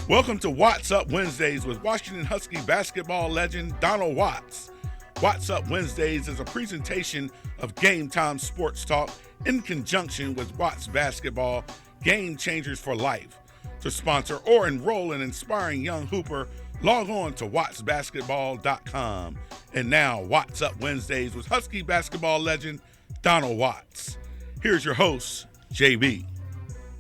Welcome to What's Up Wednesdays with Washington Husky basketball legend Donald Watts. What's Up Wednesdays is a presentation of Game Time Sports Talk in conjunction with Watts Basketball, Game Changers for Life. To sponsor or enroll an inspiring young hooper, log on to wattsbasketball.com. And now, What's Up Wednesdays with Husky basketball legend Donald Watts. Here's your host, JB.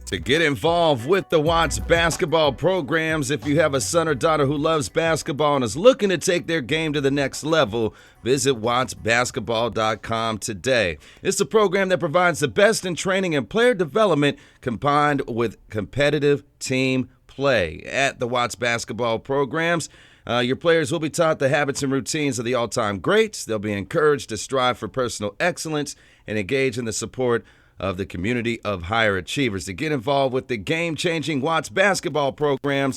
To get involved with the Watts basketball programs, if you have a son or daughter who loves basketball and is looking to take their game to the next level, visit wattsbasketball.com today. It's a program that provides the best in training and player development combined with competitive team play. At the Watts basketball programs, your players will be taught the habits and routines of the all-time greats. They'll be encouraged to strive for personal excellence and engage in the support of the community of higher achievers. To get involved with the game-changing Watts basketball programs,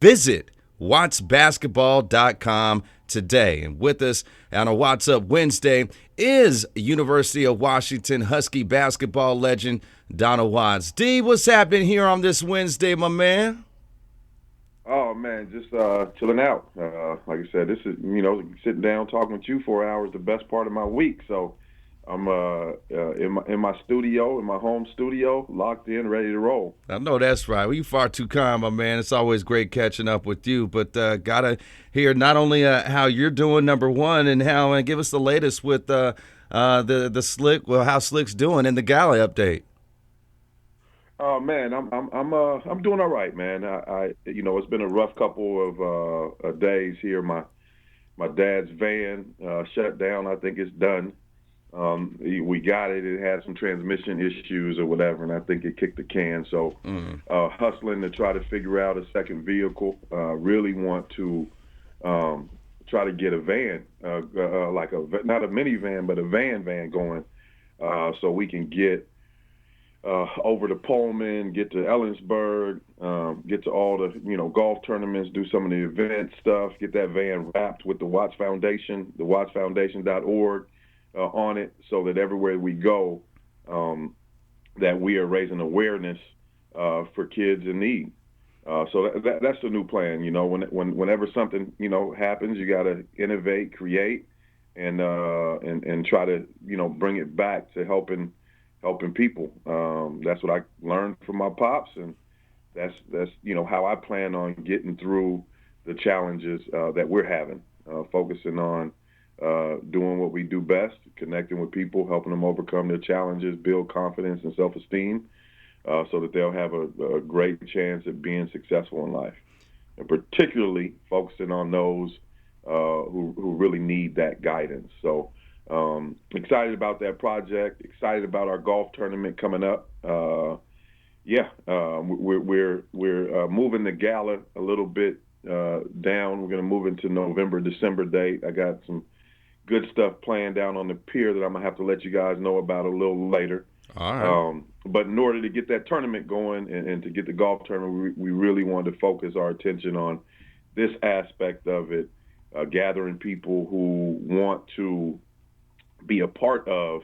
visit wattsbasketball.com today. And with us on a What's Up Wednesday is University of Washington Husky basketball legend Donald Watts. D, what's happening here on this Wednesday, my man? Oh, man, just chilling out. Like I said, this is, sitting down talking with you for an hour is the best part of my week. So I'm in my studio, in my home studio, locked in, ready to roll. I know that's right. Well, you far too kind, my man. It's always great catching up with you. But gotta hear not only how you're doing, number one, and give us the latest with the Slick. Well, how Slick's doing in the gala update. Oh man, I'm doing all right, man. It's been a rough couple of days here. My dad's van shut down. I think it's done. We got it. It had some transmission issues or whatever, and I think it kicked the can. So hustling to try to figure out a second vehicle. Really want to try to get a van, not a minivan, but a van going, so we can get over to Pullman, get to Ellensburg, get to all the golf tournaments, do some of the event stuff, get that van wrapped with the Watts Foundation, the wattsfoundation.org on it, so that everywhere we go, that we are raising awareness for kids in need. So that's the new plan. Whenever something happens, you got to innovate, create, and try to bring it back to helping people. That's what I learned from my pops, and that's how I plan on getting through the challenges that we're having, focusing on doing what we do best, connecting with people, helping them overcome their challenges, build confidence and self-esteem, so that they'll have a great chance at being successful in life, and particularly focusing on those who really need that guidance. So excited about that project, excited about our golf tournament coming up. We're moving the gala a little bit down. We're going to move into November, December date. I got some good stuff planned down on the pier that I'm going to have to let you guys know about a little later. All right. But in order to get that tournament going and to get the golf tournament, we really wanted to focus our attention on this aspect of it, gathering people who want to be a part of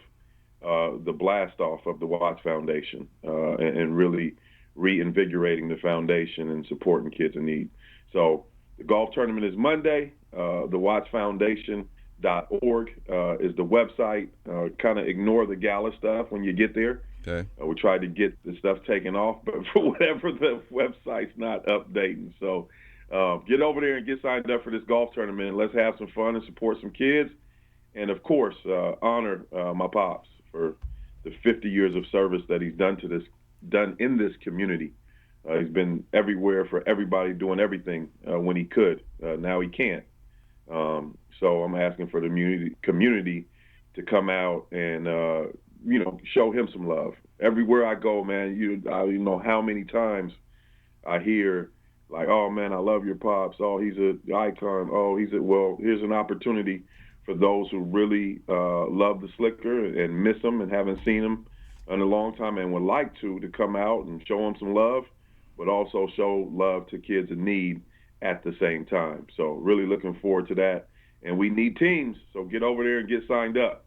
the blast off of the Watts Foundation and really reinvigorating the foundation and supporting kids in need. So the golf tournament is Monday. The wattsfoundation.org is the website. Kind of ignore the gala stuff when you get there. Okay. We tried to get the stuff taken off, but for whatever, the website's not updating. So get over there and get signed up for this golf tournament. Let's have some fun and support some kids. And, of course, honor my pops for the 50 years of service that he's done in this community. He's been everywhere for everybody, doing everything when he could. Now he can't. So I'm asking for the community to come out and, show him some love. Everywhere I go, man, you know how many times I hear, like, oh, man, I love your pops. Oh, he's an icon. Oh, here's an opportunity for those who really love the Slicker and miss him and haven't seen him in a long time and would like to come out and show him some love, but also show love to kids in need at the same time. So really looking forward to that. And we need teams, so get over there and get signed up.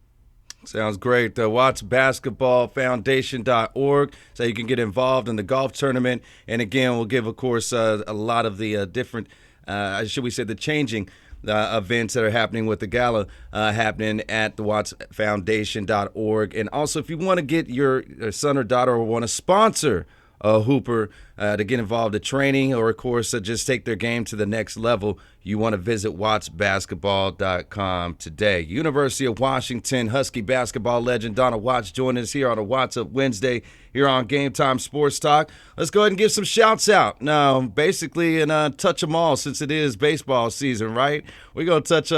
Sounds great. Wattsbasketballfoundation.org, so you can get involved in the golf tournament. And again, we'll give, of course, a lot of the different, should we say, the changing events that are happening with the gala happening at the wattsfoundation.org. And also, if you want to get your son or daughter or want to sponsor Hooper to get involved in training or, of course, just take their game to the next level, you want to visit wattsbasketball.com today. University of Washington Husky basketball legend Donna Watts joining us here on a Watts Up Wednesday here on Game Time Sports Talk. Let's go ahead and give some shouts out. Now, basically, and touch them all since it is baseball season, right? We're going to touch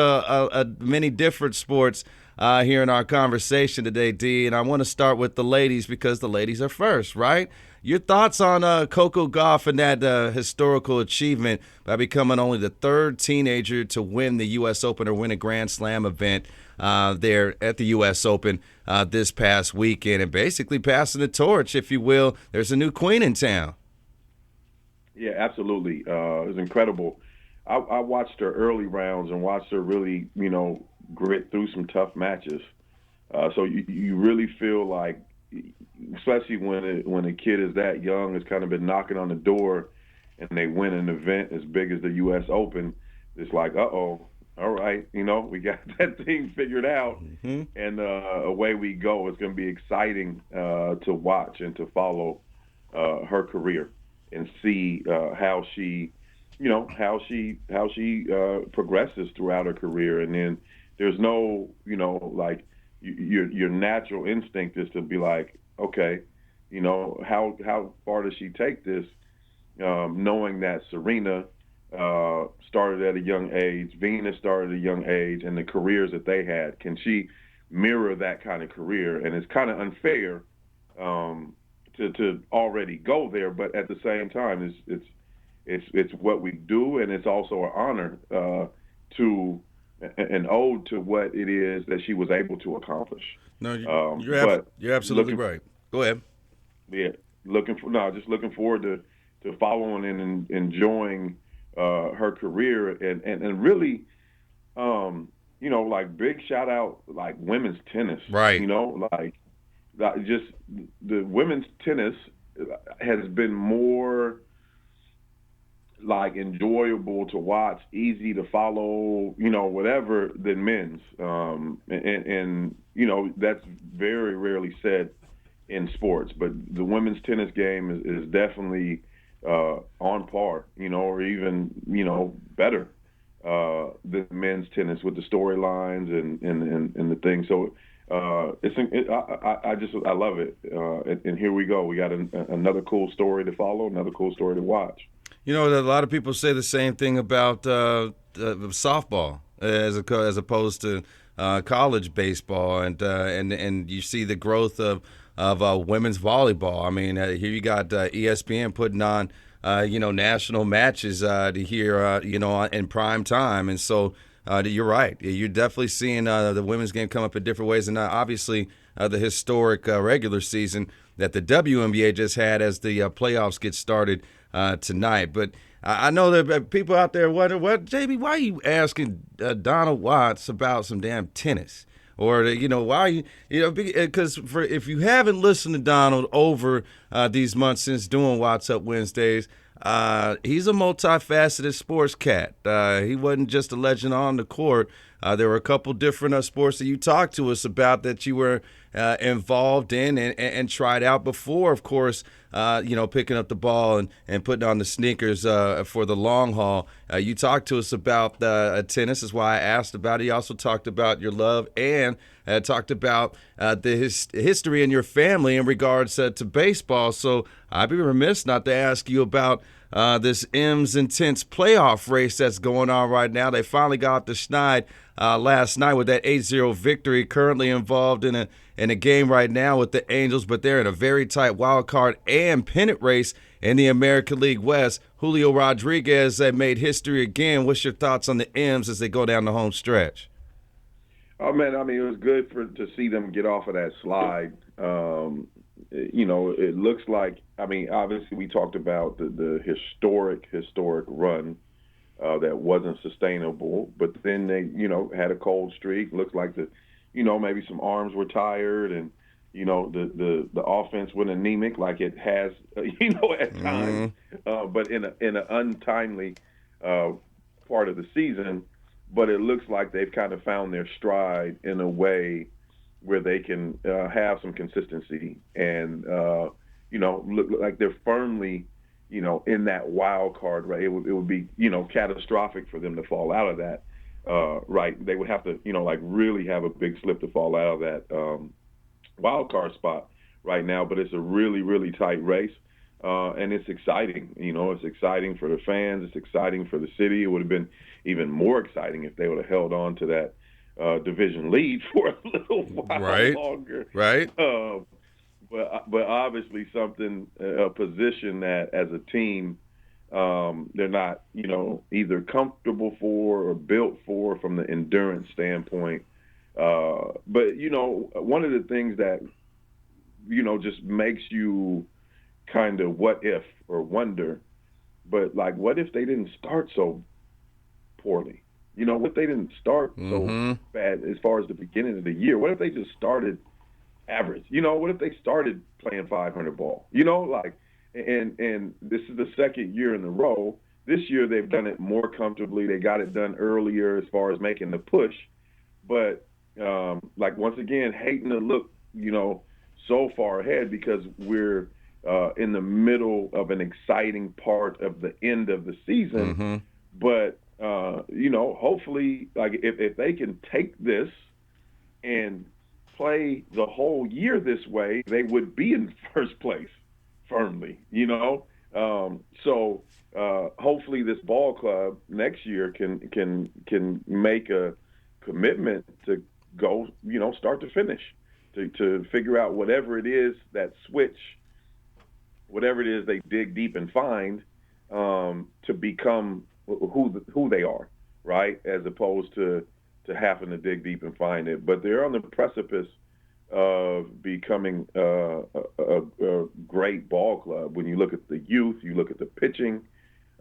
many different sports here in our conversation today, D. And I want to start with the ladies because the ladies are first, right? Your thoughts on Coco Gauff and that historical achievement by becoming only the third teenager to win the U.S. Open or win a Grand Slam event there at the U.S. Open this past weekend, and basically passing the torch, if you will. There's a new queen in town. Yeah, absolutely. It was incredible. I watched her early rounds and watched her really, grit through some tough matches. So you really feel like, especially when a kid is that young, has kind of been knocking on the door, and they win an event as big as the U.S. Open, it's like, all right, we got that thing figured out, and away we go. It's going to be exciting to watch and to follow her career and see how she progresses throughout her career. And then there's no, your natural instinct is to be like, okay, how far does she take this? Knowing that Serena started at a young age, Venus started at a young age, and the careers that they had, can she mirror that kind of career? And it's kind of unfair to already go there, but at the same time, it's what we do, and it's also an honor to an ode to what it is that she was able to accomplish. No, you're absolutely right. Go ahead. Yeah, just looking forward to following and enjoying her career, and really, big shout out, like women's tennis. Right. Just the women's tennis has been more enjoyable to watch, easy to follow, whatever, than men's. And that's very rarely said in sports, but the women's tennis game is definitely on par, or even, better than men's tennis with the storylines and the things. So I love it. And here we go. We got another cool story to follow, another cool story to watch. A lot of people say the same thing about softball as opposed to college baseball, and you see the growth of women's volleyball. I mean, here you got ESPN putting on national matches to hear in prime time, and so you're right. You're definitely seeing the women's game come up in different ways, and obviously the historic regular season that the WNBA just had as the playoffs get started tonight. But I know that people out there wonder, JB, why are you asking Donald Watts about some damn tennis? Or, why, because if you haven't listened to Donald over these months since doing Watts Up Wednesdays, he's a multifaceted sports cat. He wasn't just a legend on the court. There were a couple different sports that you talked to us about that you were involved in and tried out before, of course, picking up the ball and putting on the sneakers for the long haul. You talked to us about tennis, is why I asked about it. You also talked about your love and talked about the history in your family in regards to baseball. So I'd be remiss not to ask you about this M's Intense playoff race that's going on right now. They finally got the schneid last night with that 8-0 victory. Currently involved in a game right now with the Angels, but they're in a very tight wild card and pennant race in the American League West. Julio Rodriguez made history again. What's your thoughts on the M's as they go down the home stretch? Oh man, I mean, it was good to see them get off of that slide. It looks like, obviously we talked about the historic run that wasn't sustainable, but then they, had a cold streak. Looks like the maybe some arms were tired and, the offense went anemic like it has, at times, but in an untimely part of the season. But it looks like they've kind of found their stride in a way where they can have some consistency and, look like they're firmly, in that wild card, right? It would be, catastrophic for them to fall out of that, right? They would have to, really have a big slip to fall out of that wild card spot right now. But it's a really, really tight race, and it's exciting. It's exciting for the fans. It's exciting for the city. It would have been even more exciting if they would have held on to that division lead for a little while longer. Right. But obviously a position that as a team they're not, either comfortable for or built for from the endurance standpoint. But, one of the things that, just makes you kind of what if or wonder, but like, what if they didn't start so poorly? What if they didn't start so bad as far as the beginning of the year? What if they just started average? What if they started playing 500 ball? And this is the second year in a row. This year they've done it more comfortably. They got it done earlier as far as making the push. But once again, hating to look, so far ahead because we're in the middle of an exciting part of the end of the season. But hopefully, like if they can take this and play the whole year this way, they would be in first place firmly, So hopefully this ball club next year can make a commitment to go, start to finish, to figure out whatever it is, that switch, whatever it is they dig deep and find, to become who they are, right? As opposed to having to dig deep and find it. But they're on the precipice of becoming a great ball club. When you look at the youth, you look at the pitching,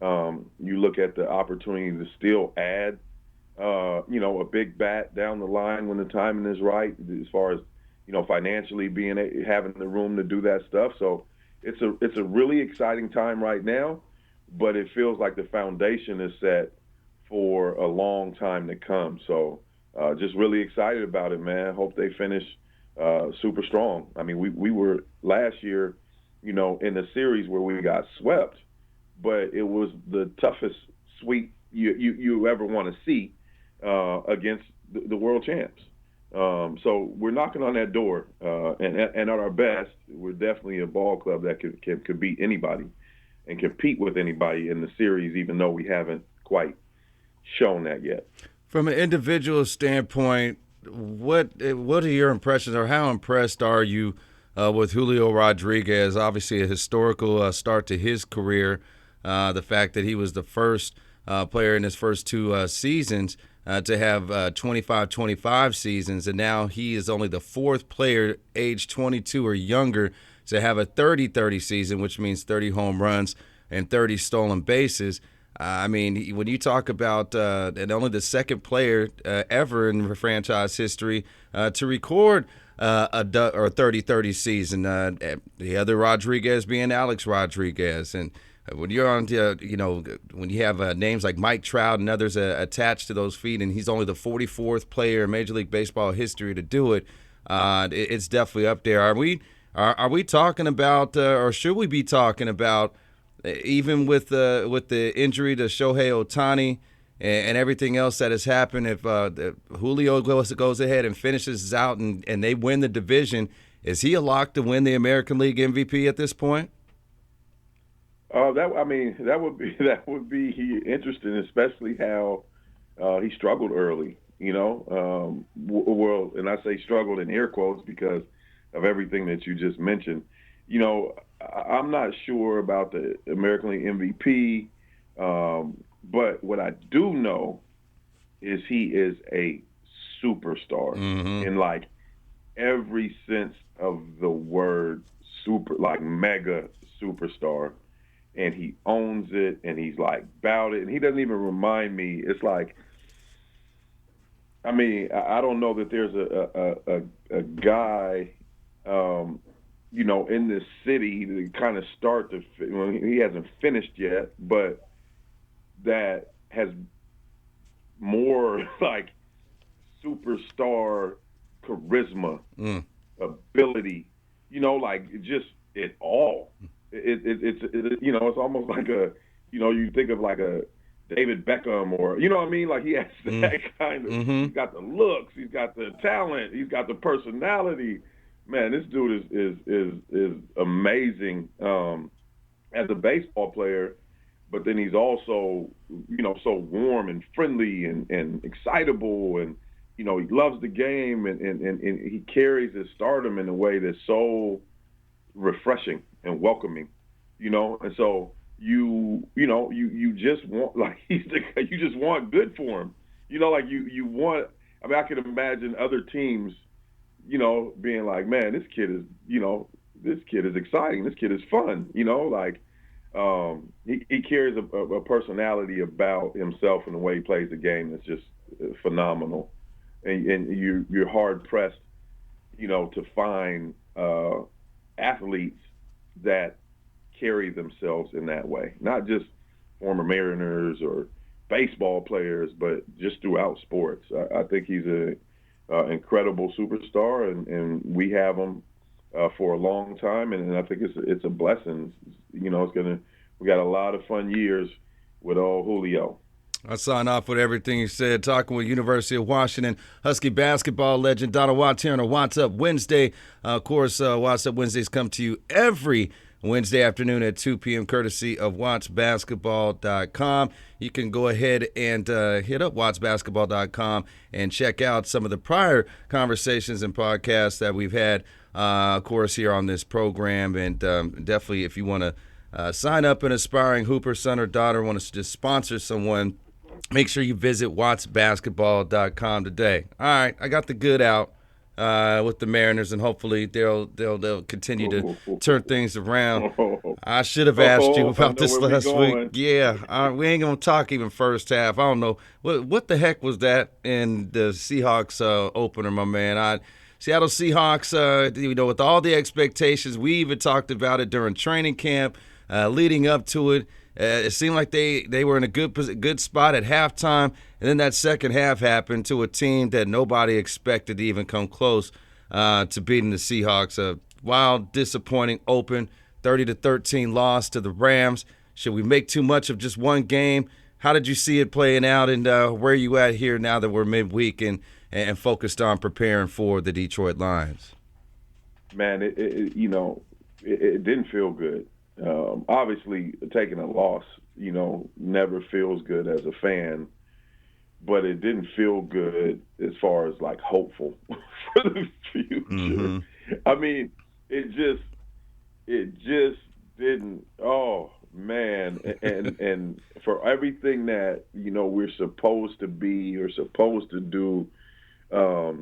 you look at the opportunity to still add, a big bat down the line when the timing is right, as far as, financially having the room to do that stuff. So it's a really exciting time right now, but it feels like the foundation is set for a long time to come. So just really excited about it, man. Hope they finish super strong. I mean, we were last year, in a series where we got swept, but it was the toughest sweep you ever want to see against the world champs. So we're knocking on that door, and at our best, we're definitely a ball club that could beat anybody and compete with anybody in the series, even though we haven't quite shown that yet. From an individual standpoint, what are your impressions, or how impressed are you with Julio Rodriguez? Obviously, a historical start to his career. The fact that he was the first player in his first two seasons to have 25-25 seasons, and now he is only the fourth player age 22 or younger to have a 30-30 season, which means 30 home runs and 30 stolen bases. I mean, when you talk about and only the second player ever in franchise history to record a 30-30 season, the other Rodriguez being Alex Rodriguez. And when you're on, when you have names like Mike Trout and others attached to those feet, and he's only the 44th player in Major League Baseball history to do it, it's definitely up there. Are we talking about, or should we be talking about, even with the injury to Shohei Ohtani and everything else that has happened, if Julio goes ahead and finishes out and they win the division, is he a lock to win the American League MVP at this point? That would be interesting, especially how he struggled early. Well, and I say struggled in air quotes because of everything that you just mentioned. I'm not sure about the American League MVP, but what I do know is he is a superstar in like every sense of the word, super, like mega superstar. And he owns it, and he's like about it, and he doesn't even remind me. It's like, I mean, I don't know that there's a guy, in this city to kind of start to. Well, he hasn't finished yet, but that has more like superstar charisma, ability. Like just it all. It's almost like you think of like a David Beckham or you know what I mean. Like he has that kind of. He's got the looks, he's got the talent, he's got the personality. Man, this dude is amazing as a baseball player. But then he's also, so warm and friendly and excitable, and he loves the game, and he carries his stardom in a way that's so refreshing and welcoming, And so you just want like you just want good for him, like you want. I mean, I could imagine other teams, being like, man, this kid is exciting, this kid is fun, like. He carries a personality about himself and the way he plays the game that's just phenomenal, and you're hard pressed, to find athletes that carry themselves in that way. Not just former Mariners or baseball players, but just throughout sports. I think he's an incredible superstar, and we have him for a long time, and I think it's a blessing. We got a lot of fun years with old Julio. I sign off with everything you said. Talking with University of Washington Husky basketball legend Donald Watts here on a Watts Up Wednesday. Of course, Watts Up Wednesdays come to you every Wednesday afternoon at 2 p.m. courtesy of wattsbasketball.com. You can go ahead and hit up wattsbasketball.com and check out some of the prior conversations and podcasts that we've had, of course, here on this program. And definitely, if you want to sign up an aspiring Hooper son or daughter, want to just sponsor someone, make sure you visit wattsbasketball.com today. All right, I got the good out with the Mariners, and hopefully they'll continue to turn things around. I should have asked you about this last week. Yeah, we ain't gonna talk even first half. I don't know what the heck was that in the Seahawks opener, my man. Seattle Seahawks, with all the expectations, we even talked about it during training camp, leading up to it. It seemed like they were in a good spot at halftime, and then that second half happened to a team that nobody expected to even come close to beating the Seahawks. A wild, disappointing open, 30-13 loss to the Rams. Should we make too much of just one game? How did you see it playing out, and where are you at here now that we're midweek and focused on preparing for the Detroit Lions? Man, it didn't feel good. Obviously, taking a loss, never feels good as a fan, but it didn't feel good as far as like hopeful for the future. Mm-hmm. I mean, it just didn't. Oh man, and for everything that we're supposed to be or supposed to do, I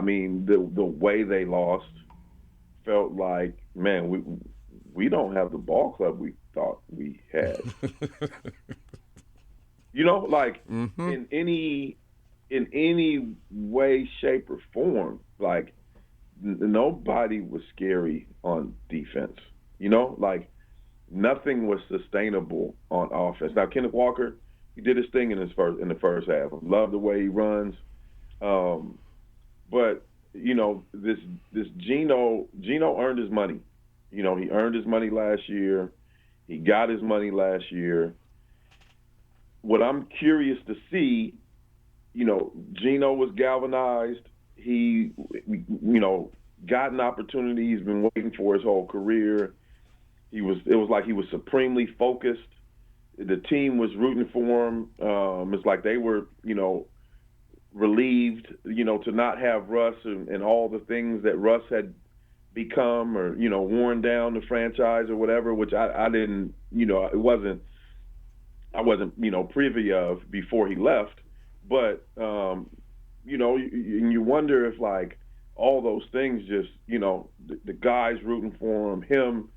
mean, the way they lost felt like, man, we don't have the ball club we thought we had. Mm-hmm. in any way, shape, or form, like nobody was scary on defense. Nothing was sustainable on offense. Now, Kenneth Walker, he did his thing in the first half. I love the way he runs, but this Geno earned his money. He earned his money last year. He got his money last year. What I'm curious to see, Geno was galvanized. He, got an opportunity he's been waiting for his whole career. It was like he was supremely focused. The team was rooting for him. It's like they were, relieved, to not have Russ and all the things that Russ had become or, worn down the franchise or whatever, which I didn't, I wasn't privy of before he left. But, you wonder if like all those things just, the guys rooting for him,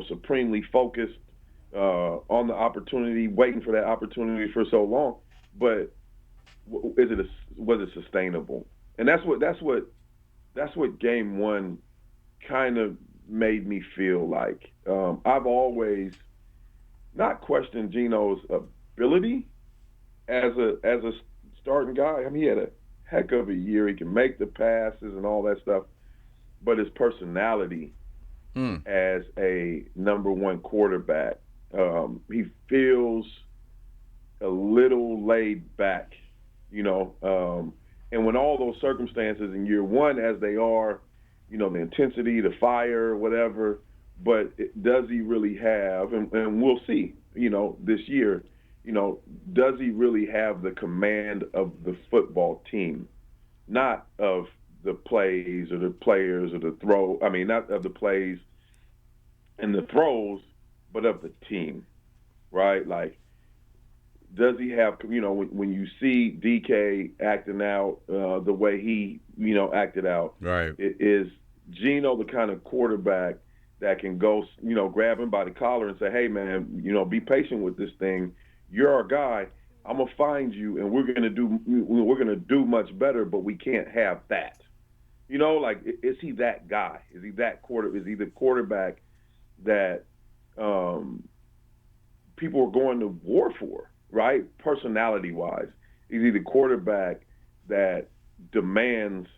supremely focused on the opportunity, waiting for that opportunity for so long. But was it sustainable? And that's what game one kind of made me feel like. I've always not questioned Geno's ability as a starting guy. I mean, he had a heck of a year. He can make the passes and all that stuff, but his personality as a number one quarterback, he feels a little laid back, and when all those circumstances in year one, as they are, the intensity, the fire, whatever, but does he really have, and we'll see, this year, does he really have the command of the football team, not of the plays or the players or the throw, not of the plays and the throws, but of the team, right? Like, does he have, when you see DK acting out the way he, acted out, right? Is Geno the kind of quarterback that can go, grab him by the collar and say, hey, man, be patient with this thing. You're our guy. I'm going to find you, and we're going to do much better, but we can't have that. Is he that guy? Is he the quarterback that people are going to war for, right? Personality-wise. Is he the quarterback that demands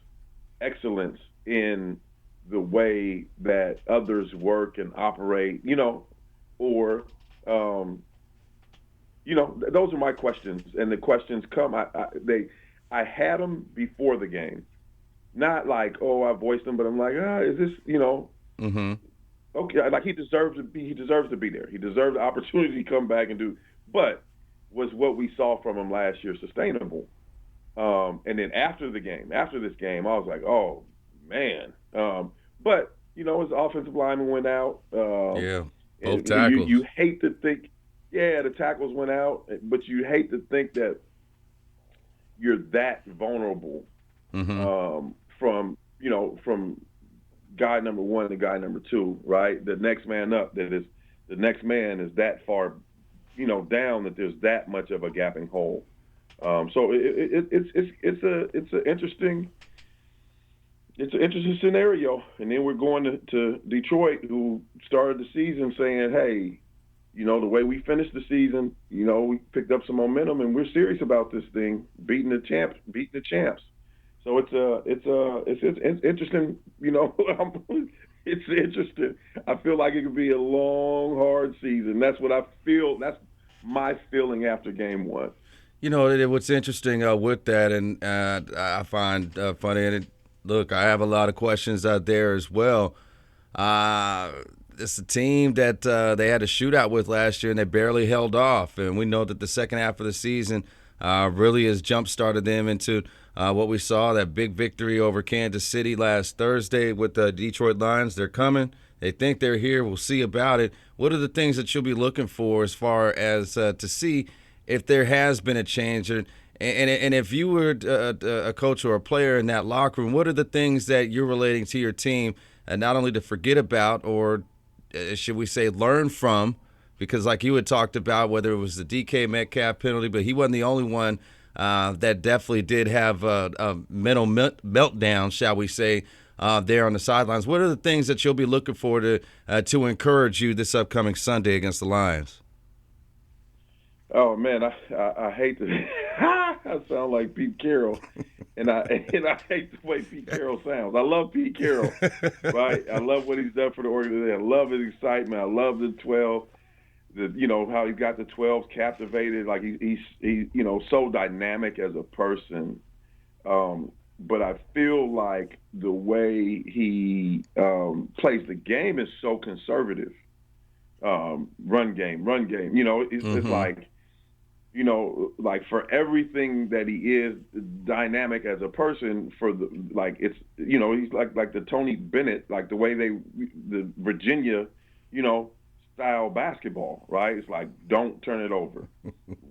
excellence in the way that others work and operate, or, those are my questions. And the questions come, I had them before the game. Not like, I voiced them, but I'm like, is this, Mm-hmm. Okay, like he deserves to be there. He deserves the opportunity to come back and do. But was what we saw from him last year sustainable? And then after this game, I was like, oh man. But his offensive lineman went out. Both tackles. You hate to think, the tackles went out, but you hate to think that you're that vulnerable from guy number one to guy number two, right? The next man up, the next man is that far, down, that there's that much of a gaping hole. So it's an interesting scenario. And then we're going to Detroit, who started the season saying, hey, the way we finished the season, we picked up some momentum and we're serious about this thing, beating the champs. So it's interesting, it's interesting. I feel like it could be a long, hard season. That's what I feel. That's my feeling after game one. What's interesting with that, and I find funny, and look, I have a lot of questions out there as well. It's a team that they had a shootout with last year, and they barely held off. And we know that the second half of the season really has jump-started them into what we saw, that big victory over Kansas City last Thursday with the Detroit Lions. They're coming. They think they're here. We'll see about it. What are the things that you'll be looking for as far as to see if there has been a change? And if you were a coach or a player in that locker room, what are the things that you're relating to your team, and not only to forget about, or should we say learn from? Because like you had talked about, whether it was the DK Metcalf penalty, but he wasn't the only one that definitely did have a mental meltdown, shall we say, there on the sidelines. What are the things that you'll be looking for to encourage you this upcoming Sunday against the Lions? Oh man, I hate to I sound like Pete Carroll, and I hate the way Pete Carroll sounds. I love Pete Carroll, right? I love what he's done for the organization. I love his excitement. I love the 12. How he got the 12 captivated. Like he's so dynamic as a person. But I feel like the way he plays the game is so conservative. Run game. It's like, like for everything that he is dynamic as a person, he's like the Tony Bennett, like the way the Virginia, style basketball, right? It's like, don't turn it over,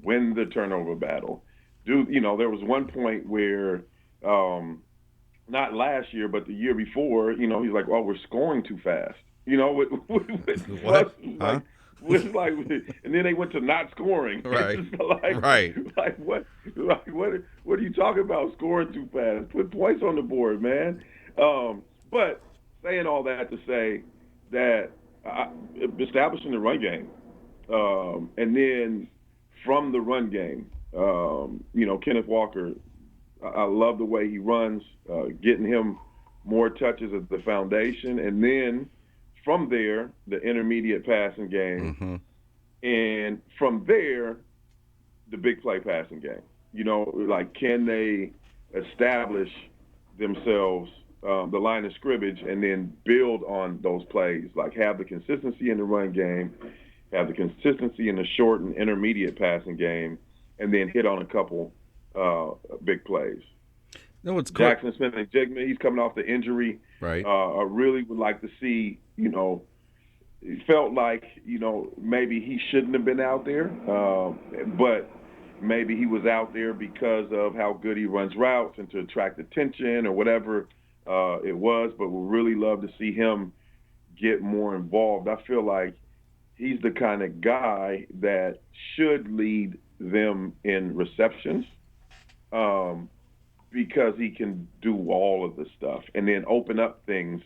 win the turnover battle. There was one point where, not last year, but the year before, he's like, oh, we're scoring too fast. What? And then they went to not scoring. Right. Like, right. Like what? Like, what are you talking about scoring too fast? Put points on the board, man. But saying all that to say that establishing the run game, and then from the run game, Kenneth Walker, I love the way he runs, getting him more touches at the foundation, and then from there, the intermediate passing game, and from there, the big play passing game. Like, can they establish themselves, the line of scrimmage, and then build on those plays, like have the consistency in the run game, have the consistency in the short and intermediate passing game, and then hit on a couple big plays. What's cool. Jackson Smith and Jigma, he's coming off the injury. Right. I really would like to see, it felt like, maybe he shouldn't have been out there, but maybe he was out there because of how good he runs routes and to attract attention or whatever it was, but we'd really love to see him get more involved. I feel like he's the kind of guy that should lead them in receptions, because he can do all of the stuff and then open up things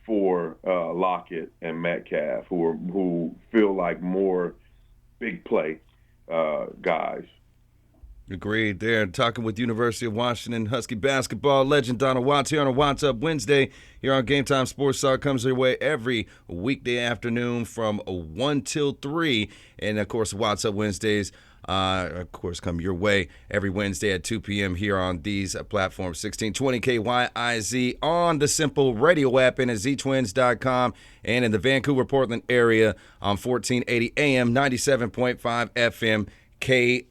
for Lockett and Metcalf, who feel like more big play guys. Agreed there. Talking with University of Washington Husky basketball legend Donald Watts here on a Watts Up Wednesday here on Game Time Sports Talk. Comes your way every weekday afternoon from 1 till 3. And, of course, Watts Up Wednesdays, come your way every Wednesday at 2 p.m. here on these platforms. 1620 KYIZ on the Simple Radio app and at ztwins.com, and in the Vancouver, Portland area on 1480 AM, 97.5 FM. KBMS.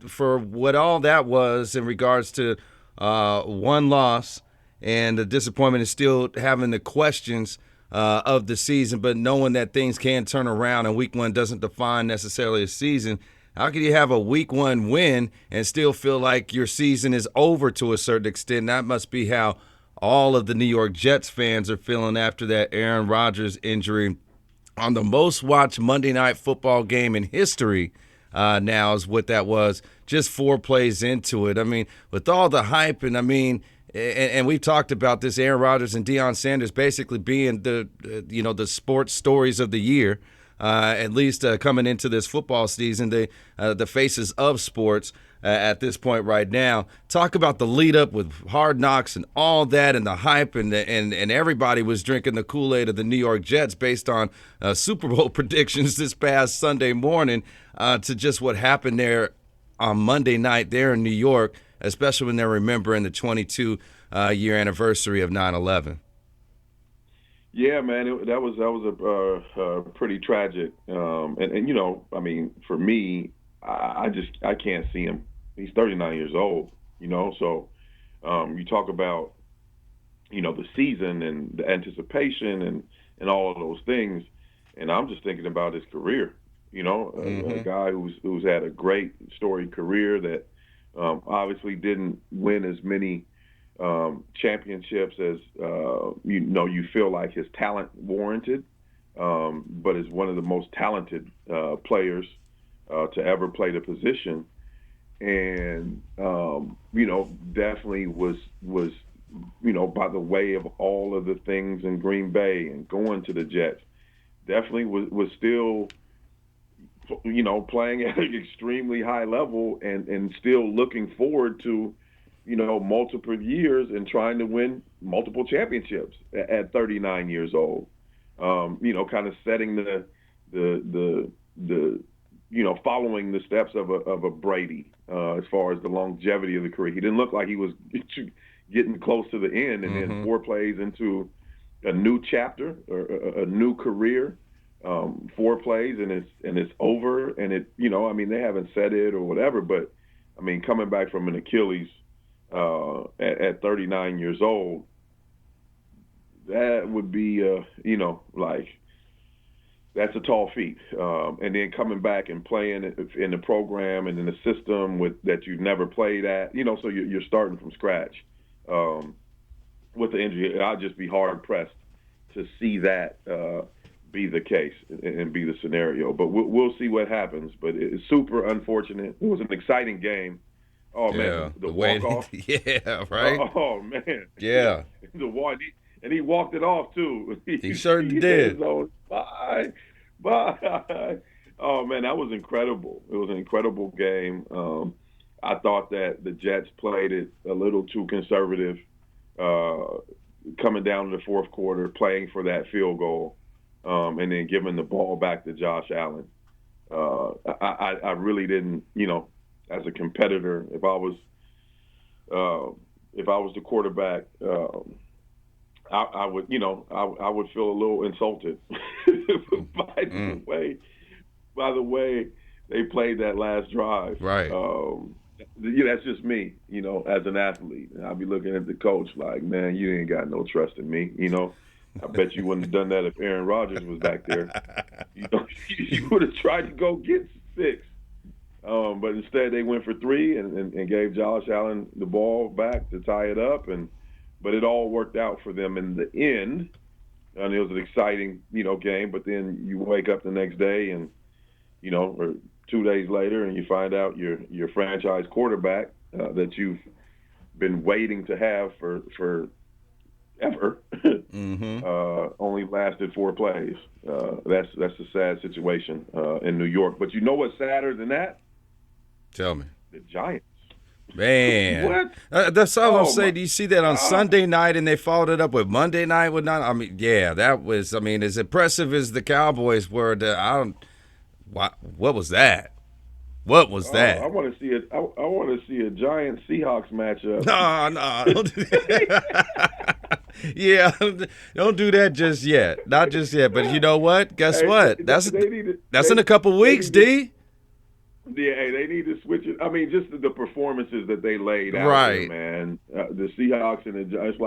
For what all that was in regards to one loss, and the disappointment is still having the questions of the season, but knowing that things can turn around and week one doesn't define necessarily a season. How can you have a week one win and still feel like your season is over to a certain extent? That must be how all of the New York Jets fans are feeling after that Aaron Rodgers injury on the most watched Monday Night Football game in history. Now is what that was, just 4 plays into it. I mean, with all the hype, and and we've talked about this, Aaron Rodgers and Deion Sanders basically being the sports stories of the year, at least coming into this football season, the faces of sports at this point right now. Talk about the lead up with Hard Knocks and all that, and the hype, and everybody was drinking the Kool-Aid of the New York Jets based on Super Bowl predictions this past Sunday morning, to just what happened there on Monday night there in New York, especially when they're remembering the 22-year anniversary of 9/11. Yeah, man, that was a pretty tragic, and for me, I can't see him. He's 39 years old, so you talk about, the season and the anticipation and all of those things, and I'm just thinking about his career, a guy who's had a great storied career that obviously didn't win as many championships as you feel like his talent warranted, but is one of the most talented players to ever play the position, and definitely was by the way of all of the things in Green Bay and going to the Jets, definitely was still playing at an extremely high level and still looking forward to multiple years and trying to win multiple championships at 39 years old. Kind of setting the following the steps of a Brady as far as the longevity of the career. He didn't look like he was getting close to the end, and then 4 plays into a new chapter or a new career. 4 plays and it's over, and they haven't said it or whatever, but coming back from an Achilles at 39 years old, that would be that's a tall feat, and then coming back and playing in the program and in the system that you've never played at, so you're starting from scratch with the injury. I'd just be hard pressed to see that be the case and be the scenario. But we'll see what happens. But it's super unfortunate. It was an exciting game. Oh Yeah, man, the walk off. Yeah, right. Oh man. Yeah, The walk, and he walked it off too. he sure did. Bye, bye. Oh man, that was incredible. It was an incredible game. I thought that the Jets played it a little too conservative, coming down to the fourth quarter, playing for that field goal, and then giving the ball back to Josh Allen. I really didn't, as a competitor, if I was the quarterback, I would, I would feel a little insulted by the way they played that last drive. Right. That's just me, as an athlete. I'll be looking at the coach like, man, you ain't got no trust in me, I bet you wouldn't have done that if Aaron Rodgers was back there. You would have tried to go get 6. But instead they went for 3 and gave Josh Allen the ball back to tie it up. But it all worked out for them in the end. And it was an exciting, game. But then you wake up the next day and, or 2 days later, and you find out your franchise quarterback that you've been waiting to have for ever only lasted 4 plays. That's a sad situation in New York. But you know what's sadder than that? Tell me. The Giants. Man. What? That's all I'm saying. Do you see that on Sunday night and they followed it up with Monday night? That was, as impressive as the Cowboys were. What was that? What was that? I want to see it. I want to see a Giants Seahawks matchup. No, don't do that. Yeah, don't do that just yet. Not just yet. But you know what? Guess what? That's in a couple weeks, D. Yeah, they need to switch it. Just the performances that they laid out right, there, man. The Seahawks and the Giants,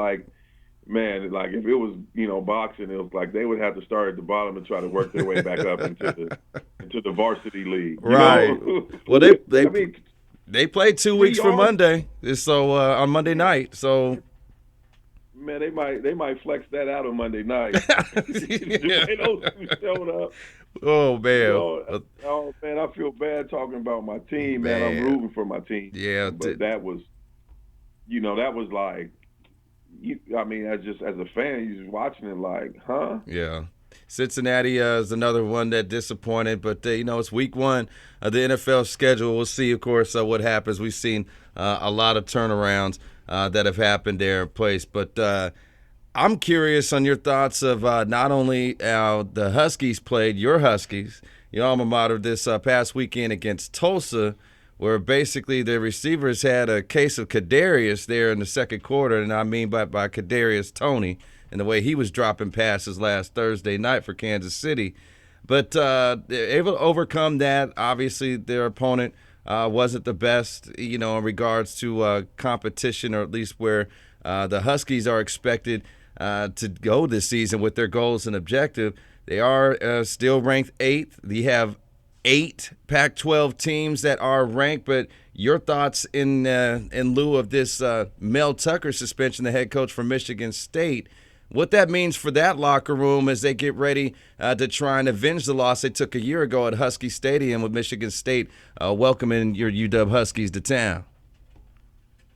man, if it was, boxing, it was like they would have to start at the bottom and try to work their way back up into the varsity league. Right. Well, they played 2 weeks from Monday, so on Monday night. So, man, they might flex that out on Monday night. They don't showed up. Oh man. Oh man, I feel bad talking about my team, man. I'm rooting for my team. Yeah, but that was, that was like. As a fan, you're just watching it like, huh? Yeah. Cincinnati is another one that disappointed, but, it's week 1 of the NFL schedule. We'll see, of course, what happens. We've seen a lot of turnarounds that have happened there in place. But I'm curious on your thoughts of not only how the Huskies played, your Huskies, your alma mater, this past weekend against Tulsa, where basically the receivers had a case of Kadarius there in the second quarter, and I mean by Kadarius Toney, and the way he was dropping passes last Thursday night for Kansas City. But they're able to overcome that. Obviously, their opponent wasn't the best, in regards to competition, or at least where the Huskies are expected to go this season with their goals and objective. They are still ranked 8th. They have 8 Pac-12 teams that are ranked, but your thoughts in lieu of this Mel Tucker suspension, the head coach from Michigan State, what that means for that locker room as they get ready to try and avenge the loss they took a year ago at Husky Stadium with Michigan State welcoming your UW Huskies to town.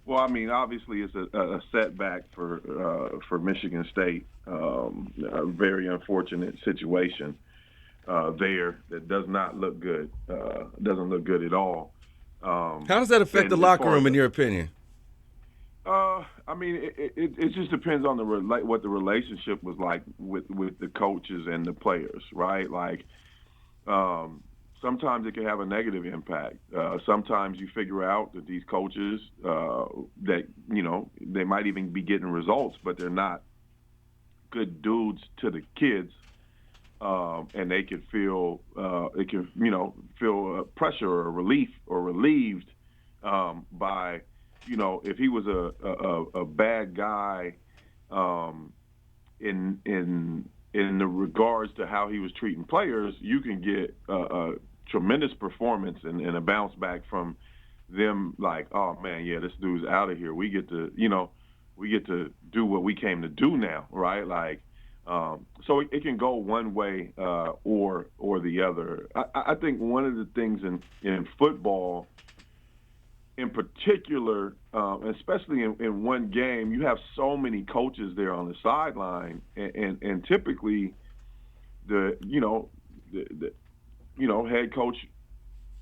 Well, obviously it's a setback for Michigan State, a very unfortunate situation. There that does not look good. Doesn't look good at all. How does that affect the locker room, in your opinion? It just depends on what the relationship was like with the coaches and the players, right? Sometimes it can have a negative impact. Sometimes you figure out that these coaches that they might even be getting results, but they're not good dudes to the kids. And they could feel pressure or relief or relieved by, if he was a bad guy in the regards to how he was treating players, you can get a tremendous performance and a bounce back from them. Like, oh man, yeah, this dude's out of here. We get to do what we came to do now, right? So it can go one way or the other. I think one of the things in football, in particular, especially in one game, you have so many coaches there on the sideline, and typically the head coach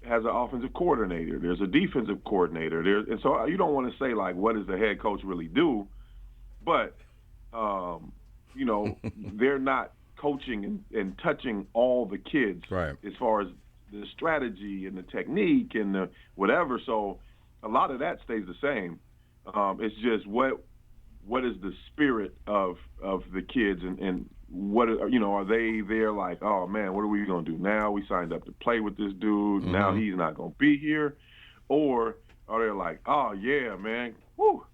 has an offensive coordinator. There's a defensive coordinator. And so you don't want to say like, what does the head coach really do? But they're not coaching and touching all the kids as far as the strategy and the technique and the whatever. So a lot of that stays the same. It's just what is the spirit of the kids and what are they there like, oh man, what are we gonna do now? We signed up to play with this dude. Mm-hmm. Now he's not gonna be here, or are they like, oh yeah, man, whoo,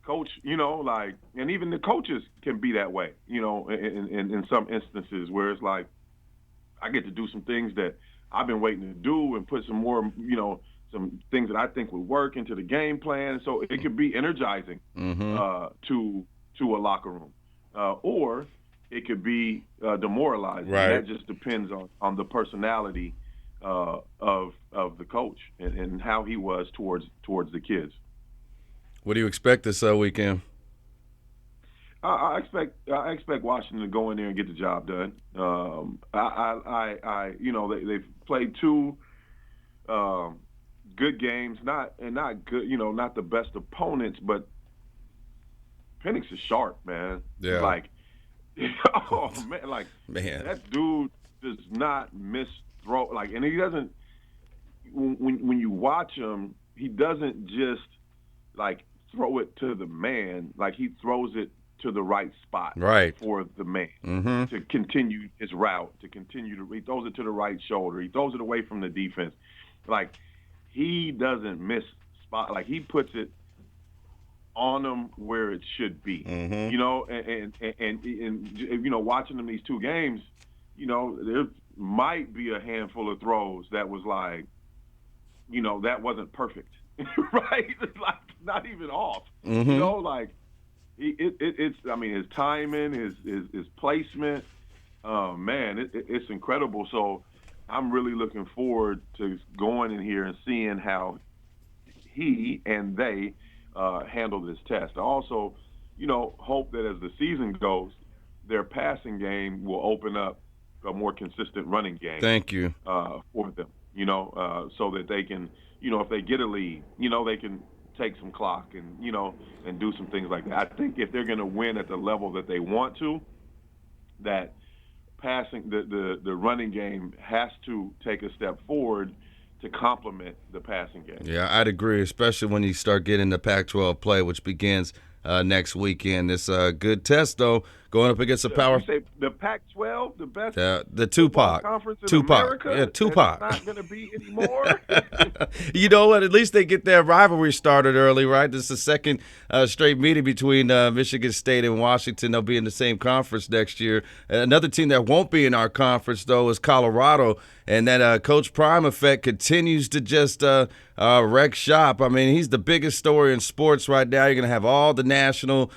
coach, and even the coaches can be that way, in some instances where it's like, I get to do some things that I've been waiting to do and put some more, some things that I think would work into the game plan. So it could be energizing to a locker room, or it could be demoralizing. Right. That just depends on the personality of the coach and how he was towards the kids. What do you expect this weekend? I expect Washington to go in there and get the job done. They've played two good games, not good, not the best opponents, but Penix is sharp, man. Yeah. Like, oh man, that dude does not miss throw. Like, and he doesn't. When you watch him, he doesn't just like throw it to the man. Like, he throws it to the right spot, for the man to continue his route, he throws it to the right shoulder. He throws it away from the defense. Like, he doesn't miss spot. Like, he puts it on them where it should be, and watching them these two games, there might be a handful of throws that was like, that wasn't perfect, right? It's like not even off, like it's. I mean, his timing, his placement, man, it's incredible. So I'm really looking forward to going in here and seeing how he and they handle this test. I also, hope that as the season goes, their passing game will open up a more consistent running game. Thank you. For them, so that they can, if they get a lead, they can take some clock and, and do some things like that. I think if they're going to win at the level that they want to, that passing the running game has to take a step forward to complement the passing game. Yeah, I'd agree, especially when you start getting the Pac-12 play, which begins next weekend. It's a good test, though, going up against the power. You say the Pac-12, the best the Tupac conference in Tupac. America? Yeah, Tupac. Not going to be anymore. You know what? At least they get that rivalry started early, right? This is the second straight meeting between Michigan State and Washington. They'll be in the same conference next year. Another team that won't be in our conference, though, is Colorado. And that Coach Prime effect continues to just wreck shop. I mean, he's the biggest story in sports right now. You're going to have all the national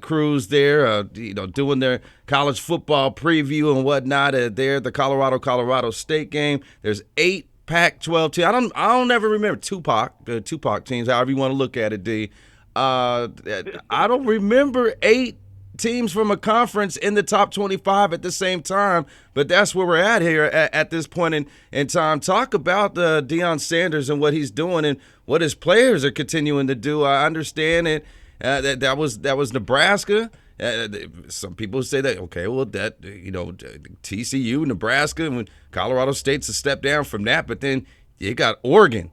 crews there, doing their college football preview and whatnot. There, the Colorado State game. There's 8 Pac-12 teams. I don't ever remember the Tupac teams, however you want to look at it, D. I don't remember 8 teams from a conference in the top 25 at the same time, but that's where we're at here at this point in time. Talk about Deion Sanders and what he's doing and what his players are continuing to do. I understand it. That was Nebraska. Some people say that, okay, well, that, TCU, Nebraska, and Colorado State's a step down from that, but then you got Oregon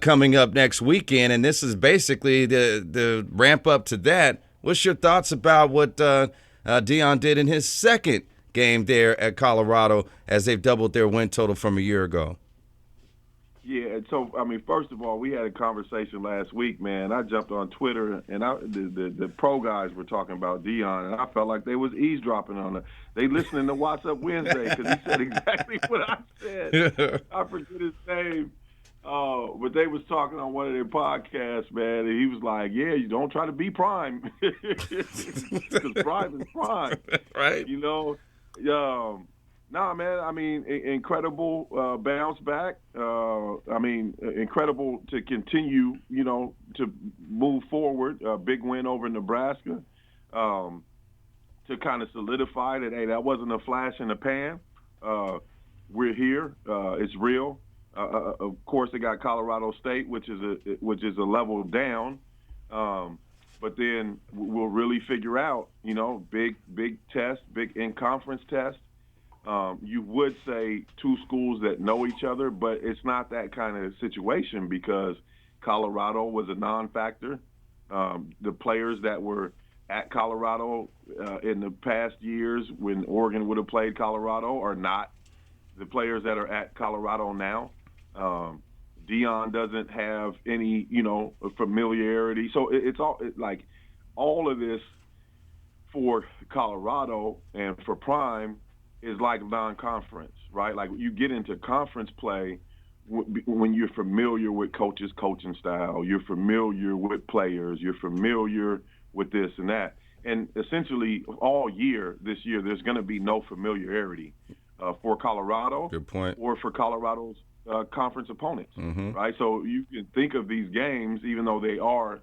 coming up next weekend, and this is basically the ramp up to that. What's your thoughts about what Deion did in his second game there at Colorado as they've doubled their win total from a year ago? Yeah, so, I mean, first of all, we had a conversation last week, man. I jumped on Twitter, and the pro guys were talking about Deion, and I felt like they was eavesdropping on it. They listening to What's Up Wednesday because he said exactly what I said. I forget his name. But they was talking on one of their podcasts, man, and he was like, "Yeah, you don't try to be Prime, because Prime is Prime." Right. You know, nah, man. I mean, incredible bounce back. I mean, incredible to continue. You know, to move forward. Big win over Nebraska, to kind of solidify that. Hey, that wasn't a flash in the pan. We're here. It's real. Of course, they got Colorado State, which is a level down. But then we'll really figure out, you know, big test, big in-conference test. You would say two schools that know each other, but it's not that kind of situation because Colorado was a non-factor. The players that were at Colorado in the past years when Oregon would have played Colorado are not the players that are at Colorado now. Dion doesn't have any, you know, familiarity. So it's like all of this for Colorado and for Prime is like non-conference, right? Like you get into conference play when you're familiar with coaches' coaching style, you're familiar with players, you're familiar with this and that. And essentially all year, this year, there's going to be no familiarity for Colorado. Good point. Or for Colorado's conference opponents, Mm-hmm. right? So you can think of these games, even though they are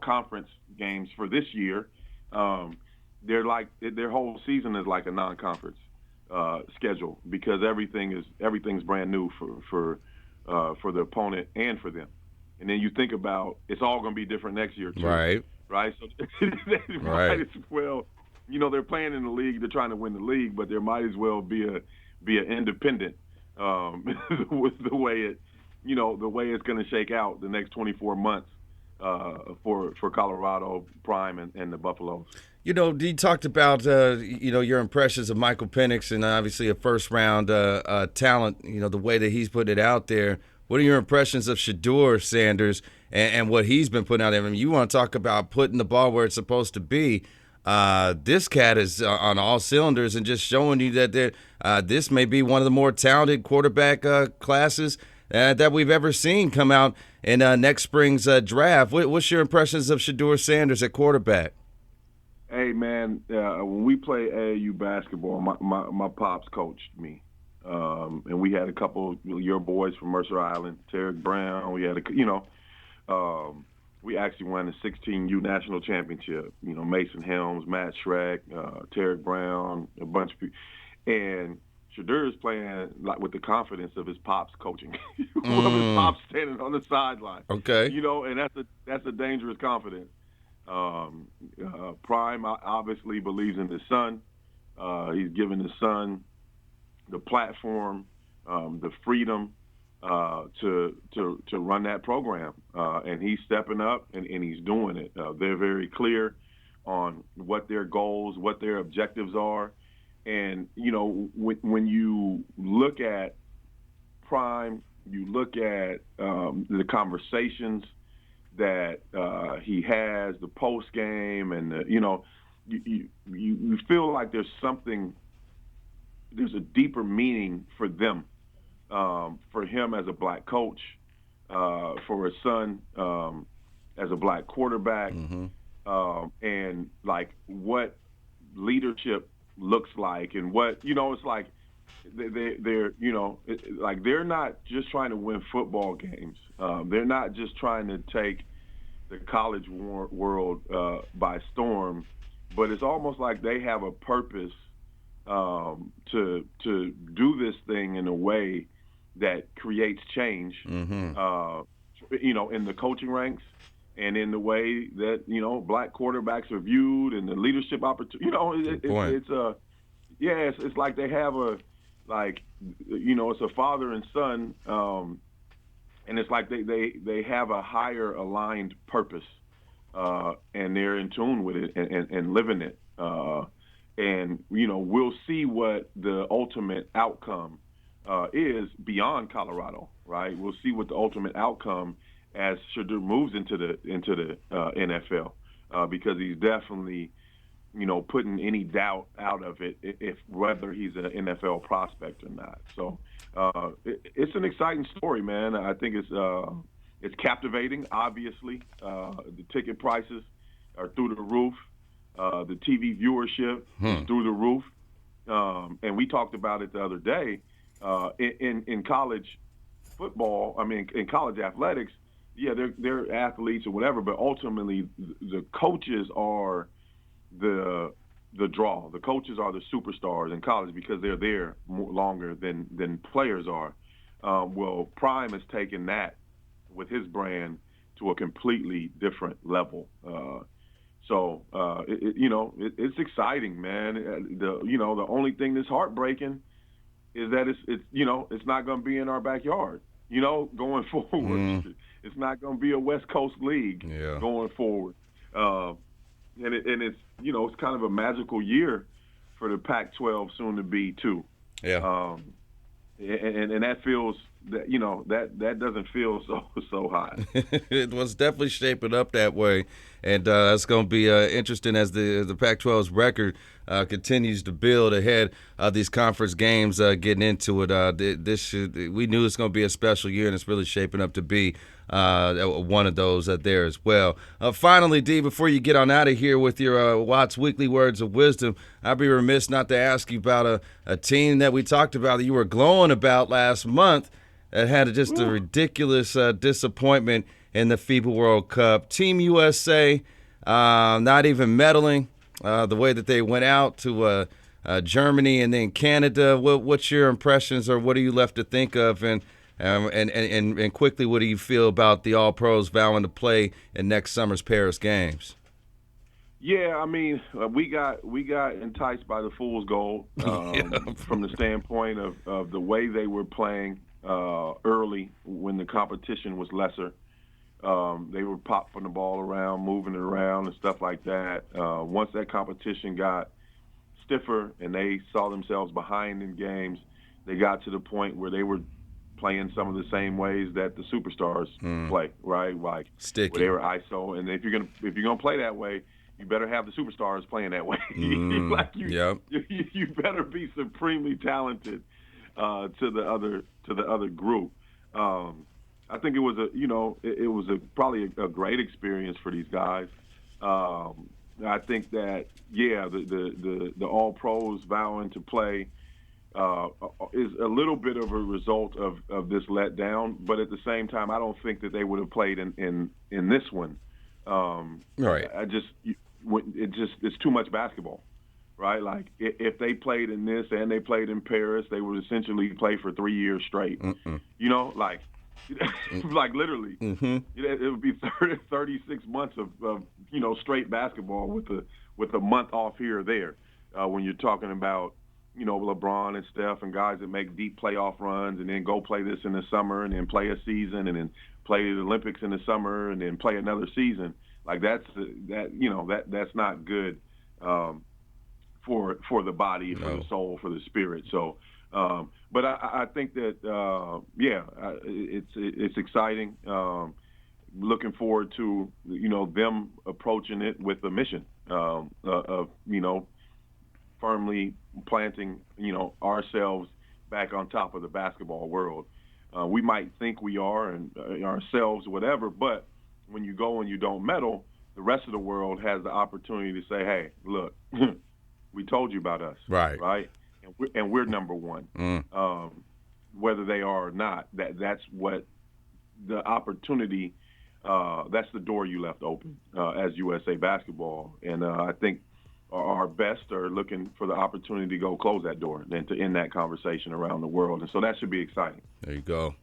conference games for this year, they're like their whole season is like a non-conference schedule because everything's brand new for the opponent and for them. And then you think about it's all going to be different next year too, Right. So they might as well, you know, they're playing in the league, they're trying to win the league, but there might as well be an independent. With the way it's going to shake out the next 24 months for Colorado Prime and the Buffaloes. You know, you talked about your impressions of Michael Penix and obviously a first round talent. You know, the way that he's put it out there. What are your impressions of Shedeur Sanders and what he's been putting out there? I mean, you want to talk about putting the ball where it's supposed to be. This cat is on all cylinders and just showing you that this may be one of the more talented quarterback classes that we've ever seen come out in next spring's draft. What's your impressions of Shedeur Sanders at quarterback? Hey, man, when we play AAU basketball, my pops coached me. And we had a couple of your boys from Mercer Island, Tarek Brown. We had we actually won the 16U national championship. You know, Mason Helms, Matt Schreck, Tarek Brown, a bunch of people. And Shedeur is playing like with the confidence of his pops coaching, of his pops standing on the sideline. Okay. You know, and that's a dangerous confidence. Prime obviously believes in his son. He's given his son the platform, the freedom to run that program, and he's stepping up and he's doing it. They're very clear on what their goals, what their objectives are, and you know when you look at Prime, you look at the conversations that he has, the post game, and you feel like there's a deeper meaning for them. For him as a black coach, for his son as a black quarterback, and like what leadership looks like, and what it's like they're like they're not just trying to win football games. They're not just trying to take the college world by storm, but it's almost like they have a purpose to do this thing in a way that creates change, in the coaching ranks and in the way that, black quarterbacks are viewed and the leadership opportunity. It's like they have it's a father and son, and it's like they have a higher aligned purpose, and they're in tune with it and living it. And, we'll see what the ultimate outcome is beyond Colorado, right? We'll see what the ultimate outcome as Shedeur moves into the NFL, because he's definitely, putting any doubt out of it if whether he's an NFL prospect or not. So it's an exciting story, man. I think it's captivating. Obviously, the ticket prices are through the roof. The TV viewership is through the roof. And we talked about it the other day in college football. I mean, in college athletics, yeah, they're athletes or whatever, but ultimately the coaches are the draw. The coaches are the superstars in college because they're there longer than players are. Well, Prime has taken that with his brand to a completely different level. So it's exciting, man. The only thing that's heartbreaking is that it's not going to be in our backyard. Going forward, it's not going to be a West Coast league going forward. And it's it's kind of a magical year for the Pac-12 soon to be too. Yeah. And that feels that doesn't feel so hot. It was definitely shaping up that way, and that's going to be interesting as the Pac-12's record continues to build ahead of these conference games getting into it. We knew it's going to be a special year, and it's really shaping up to be one of those there as well. Finally, D, before you get on out of here with your Watts Weekly Words of Wisdom, I'd be remiss not to ask you about a team that we talked about that you were glowing about last month that had just a ridiculous disappointment in the FIBA World Cup. Team USA not even medaling the way that they went out to Germany and then Canada. What's your impressions, or what are you left to think of? And quickly, what do you feel about the All-Pros vowing to play in next summer's Paris Games? Yeah, I mean, we got enticed by the fool's gold from the standpoint of the way they were playing early when the competition was lesser. They were popping the ball around, moving it around, and stuff like that. Once that competition got stiffer and they saw themselves behind in games, they got to the point where they were playing some of the same ways that the superstars play, right? Like sticky. They were ISO, and if you're gonna play that way, you better have the superstars playing that way. You better be supremely talented to the other group. I think it was probably a great experience for these guys. I think that the All Pros vowing to play is a little bit of a result of this letdown, but at the same time, I don't think that they would have played in this one. Right. It's too much basketball, right? Like if they played in this and they played in Paris, they would essentially play for 3 years straight. Like literally, it would be 36 months of straight basketball with a month off here or there. When you're talking about LeBron and Steph and guys that make deep playoff runs and then go play this in the summer and then play a season and then play the Olympics in the summer and then play another season. Like that's not good for the body, for the soul, for the spirit. So, but I think that it's exciting. Looking forward to them approaching it with a mission of firmly planting ourselves back on top of the basketball world. We might think we are and ourselves, whatever, but when you go and you don't medal, the rest of the world has the opportunity to say, "Hey, look, we told you about us, right? And we're number one, whether they are or not. That's what the opportunity. That's the door you left open as USA Basketball, and I think our best are looking for the opportunity to go close that door and to end that conversation around the world. And so that should be exciting. There you go.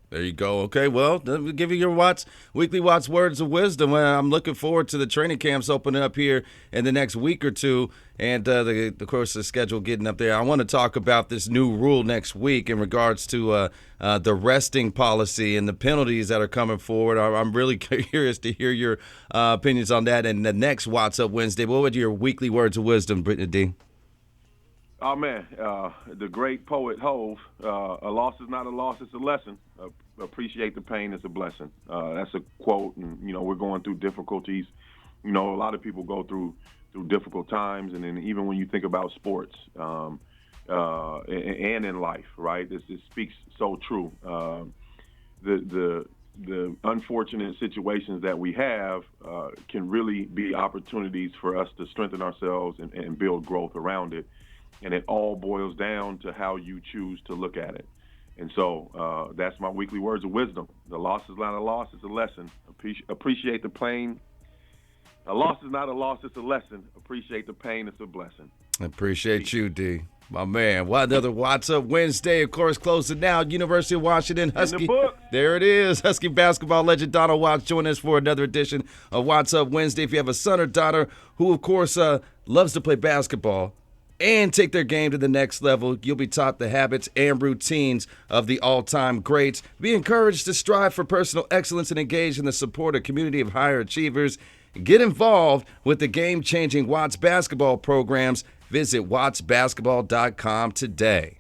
Okay, well, let me give you your weekly Watts Words of Wisdom. I'm looking forward to the training camps opening up here in the next week or two, and of course the schedule getting up there. I want to talk about this new rule next week in regards to the resting policy and the penalties that are coming forward. I'm really curious to hear your opinions on that. And the next Watts Up Wednesday, what would your weekly words of wisdom, Brittany D? Oh, man, the great poet Hove, a loss is not a loss, it's a lesson. Appreciate the pain, it's a blessing. That's a quote, and, we're going through difficulties. A lot of people go through through difficult times, and then even when you think about sports and in life, right? This speaks so true. The unfortunate situations that we have can really be opportunities for us to strengthen ourselves and build growth around it. And it all boils down to how you choose to look at it. And so that's my weekly words of wisdom. The loss is not a loss, it's a lesson. Appreciate the pain. A loss is not a loss, it's a lesson. Appreciate the pain, it's a blessing. Appreciate you, D. My man. Another What's Up Wednesday, of course, closing now. University of Washington Husky. In the book. There it is. Husky basketball legend Donald Watts joining us for another edition of What's Up Wednesday. If you have a son or daughter who, of course, loves to play basketball and take their game to the next level, you'll be taught the habits and routines of the all-time greats. Be encouraged to strive for personal excellence and engage in the support of community of higher achievers. Get involved with the game-changing Watts basketball programs. Visit wattsbasketball.com today.